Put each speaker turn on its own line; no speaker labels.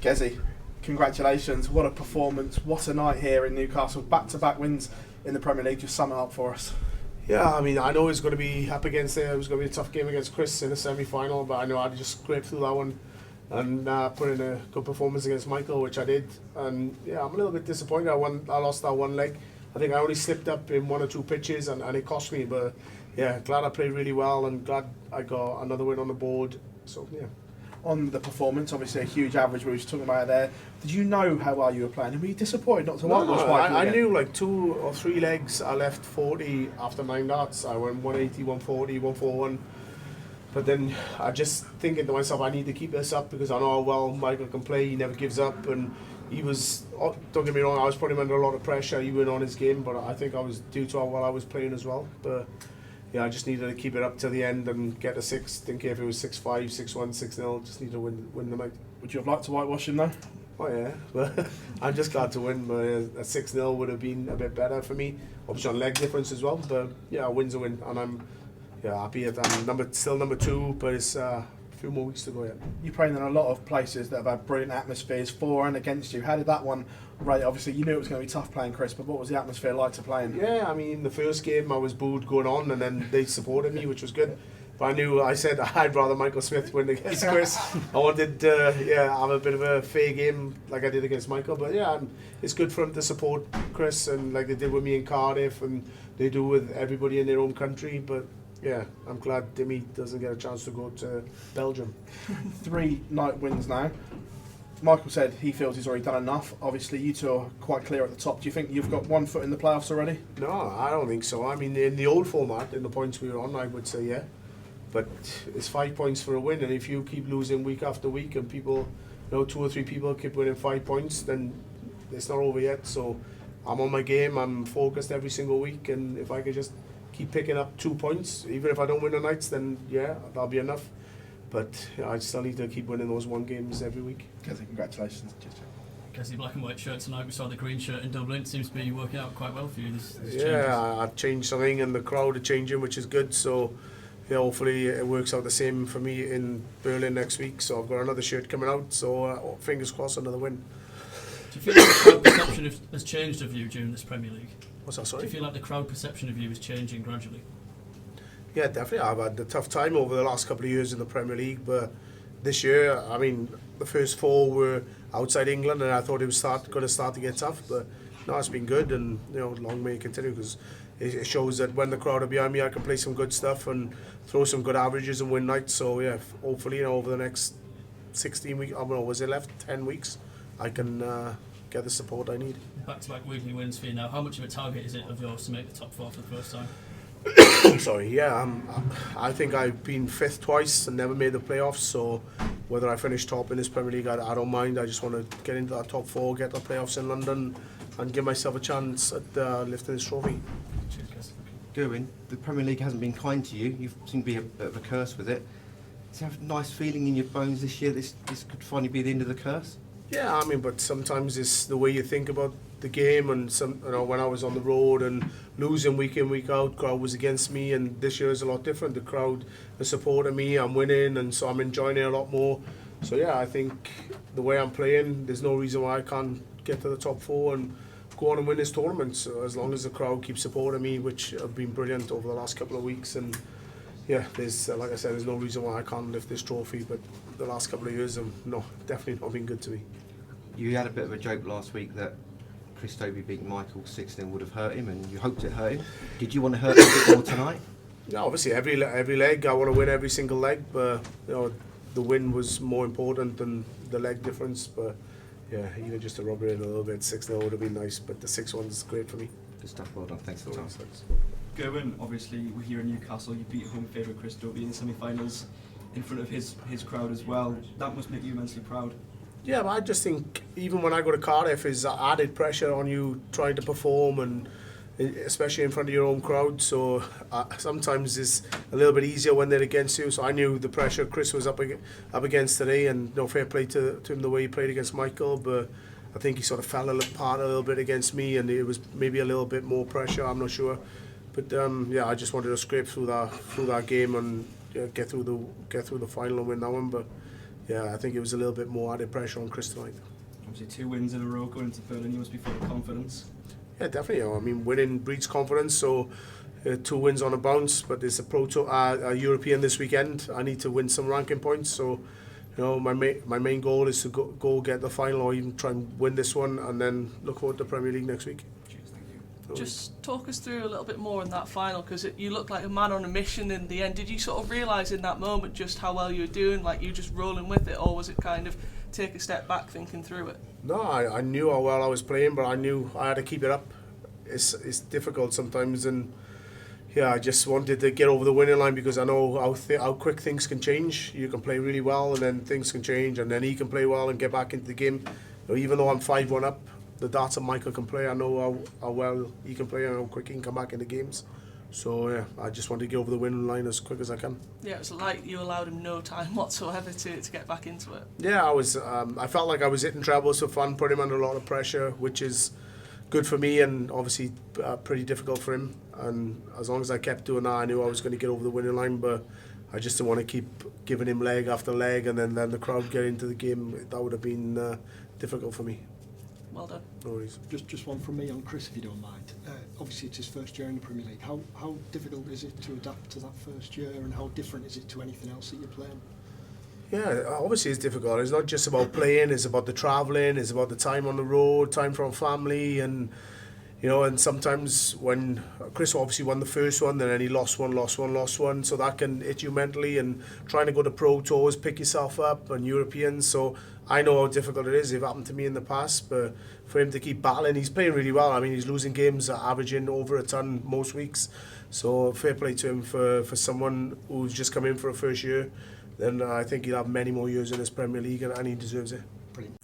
Gezi, congratulations, what a performance, what a night here in Newcastle, back-to-back wins in the Premier League. Just sum it up for us.
Yeah, I mean, I know it's going to be up against it was going to be a tough game against Chris in the semi-final, but I know I'd just scrape through that one and put in a good performance against Michael, which I did. And yeah, I'm a little bit disappointed. I lost that one leg. I think I only slipped up in 1 or 2 pitches and it cost me, but yeah, glad I played really well and glad I got another win on the board. So yeah.
On the performance, obviously a huge average we were just talking about there. Did you know how well you were playing? And were you disappointed not to watch Michael
I
again?
knew like 2 or 3 legs. I left 40 after 9 darts. I went 180, 140, 141. But then I just thinking to myself, I need to keep this up because I know how well Michael can play. He never gives up, and he was. Don't get me wrong, I was putting him under a lot of pressure. He went on his game, but I think I was due to how well I was playing as well. But yeah, I just needed to keep it up to the end and get a 6. Didn't care if it was 6-5, 6-1, 6-0. Just need to win the night.
Would you have liked to whitewash him though?
Oh yeah, but I'm just glad to win. But a 6-0 would have been a bit better for me. Obviously on leg difference as well. But yeah, a win's a win, and I'm happy that I'm still number 2. But it's a few more weeks to go yet.
You're playing in a lot of places that have had brilliant atmospheres for and against you. How did that one rate? Obviously you knew it was going to be tough playing Chris, but what was the atmosphere like to play in?
Yeah, I mean, the first game I was booed going on, and then they supported me, which was good. But I said I'd rather Michael Smith win against Chris. I wanted have a bit of a fair game like I did against Michael. But yeah, it's good for him to support Chris, and like they did with me in Cardiff, and they do with everybody in their own country. But yeah, I'm glad Dimmy doesn't get a chance to go to Belgium.
3 night wins now. Michael said he feels he's already done enough. Obviously, you two are quite clear at the top. Do you think you've got 1 foot in the playoffs already?
No, I don't think so. I mean, in the old format, in the points we were on, I would say yeah. But it's 5 points for a win, and if you keep losing week after week, and people, 2 or 3 people keep winning 5 points, then it's not over yet. So I'm on my game. I'm focused every single week, and if I could just keep picking up 2 points, even if I don't win the nights, then yeah, that'll be enough. But I still need to keep winning those 1 games every week.
Congratulations.
Gezi, black and white shirt tonight. We saw the green shirt in Dublin. It seems to be working out quite well for you. This
yeah, I've changed something, and the crowd are changing, which is good. So yeah, hopefully it works out the same for me in Berlin next week. So I've got another shirt coming out. So fingers crossed, another win.
Do you feel like the crowd perception has changed of you during this Premier League?
What's that, sorry?
Do you feel like the crowd perception of you is changing gradually?
Yeah, definitely. I've had a tough time over the last couple of years in the Premier League, but this year, I mean, the first 4 were outside England, and I thought it was going to start to get tough, but no, it's been good, and long may it continue, because it shows that when the crowd are behind me, I can play some good stuff and throw some good averages and win nights. So yeah, hopefully, over the next 16 weeks, I don't know, was it left 10 weeks, I can get the support I need.
Back-to-back weekly wins for you now. How much of a target is it of yours to make the top 4 for the first time?
Sorry, yeah, I think I've been 5th twice and never made the playoffs, so whether I finish top in this Premier League, I don't mind. I just want to get into that top 4, get the playoffs in London, and give myself a chance at lifting this trophy.
Cheers,
Gerwyn, the Premier League hasn't been kind to you. You seem to be a bit of a curse with it. Do you have a nice feeling in your bones this year this could finally be the end of the curse?
Yeah, I mean, but sometimes it's the way you think about the game, and when I was on the road and losing week in, week out, crowd was against me, and this year is a lot different. The crowd is supporting me, I'm winning, and so I'm enjoying it a lot more. So yeah, I think the way I'm playing, there's no reason why I can't get to the top 4 and go on and win this tournament. So as long as the crowd keeps supporting me, which have been brilliant over the last couple of weeks, and yeah, there's like I said, there's no reason why I can't lift this trophy. But the last couple of years have definitely not been good to me.
You had a bit of a joke last week that Chris Dobey beating Michael 6-0 would have hurt him, and you hoped it hurt him. Did you want to hurt him a bit more tonight?
Yeah, obviously every leg I want to win every single leg, but the win was more important than the leg difference. But yeah, even just to rub it in a little bit, 6-0 would have been nice, but the 6-1's great for me.
Good stuff, well done. Thanks for the time.
Gerwyn, obviously we're here in Newcastle. You beat home favourite Chris Dobey in the semi-finals in front of his crowd as well. That must make you immensely proud.
Yeah, but I just think even when I go to Cardiff, is added pressure on you trying to perform, and especially in front of your own crowd. So sometimes it's a little bit easier when they're against you. So I knew the pressure Chris was up against today, and fair play to him the way he played against Michael. But I think he sort of fell apart a little bit against me, and it was maybe a little bit more pressure. I'm not sure, but yeah, I just wanted to scrape through that game and get through the final and win that one. But yeah, I think it was a little bit more added pressure on Chris tonight.
Obviously 2 wins in a row going into Berlin, you must be full of confidence.
Yeah, definitely. I mean, winning breeds confidence. So 2 wins on a bounce, but there's a European this weekend. I need to win some ranking points. So, you know, my main goal is to go get the final, or even try and win this one, and then look forward to the Premier League next week.
Cheers, thank you.
So,
Just talk us through a little bit more in that final, because you looked like a man on a mission in the end. Did you sort of realise in that moment just how well you were doing, like you just rolling with it, or was it kind of take a step back thinking through it?
No, I knew how well I was playing, but I knew I had to keep it up. It's difficult sometimes, and yeah, I just wanted to get over the winning line, because I know how quick things can change. You can play really well, and then things can change, and then he can play well and get back into the game. You know, even though I'm 5-1 up, the darts that Michael can play, I know how well he can play and how quick he can come back into games. So yeah, I just wanted to get over the winning line as quick as I can.
Yeah, it's like you allowed him no time whatsoever to get back into it.
Yeah, I felt like I was hitting trebles for fun, put him under a lot of pressure, which is good for me and obviously pretty difficult for him. And as long as I kept doing that, I knew I was going to get over the winning line, but I just didn't want to keep giving him leg after leg and then the crowd get into the game. That would have been difficult for me.
Well done.
No worries.
Just one from me on Chris, if you don't mind. Obviously, it's his first year in the Premier League. How difficult is it to adapt to that first year, and how different is it to anything else that you're playing?
Yeah, obviously it's difficult. It's not just about playing, it's about the travelling, it's about the time on the road, time from family, and you know, and sometimes when Chris obviously won the first one, then he lost one, so that can hit you mentally, and trying to go to pro tours, pick yourself up, and Europeans. So I know how difficult it is. It happened to me in the past, but for him to keep battling, he's playing really well. I mean, he's losing games, averaging over a ton most weeks. So fair play to him for someone who's just come in for a first year. Then I think he'll have many more years in this Premier League, and he deserves it.
Brilliant.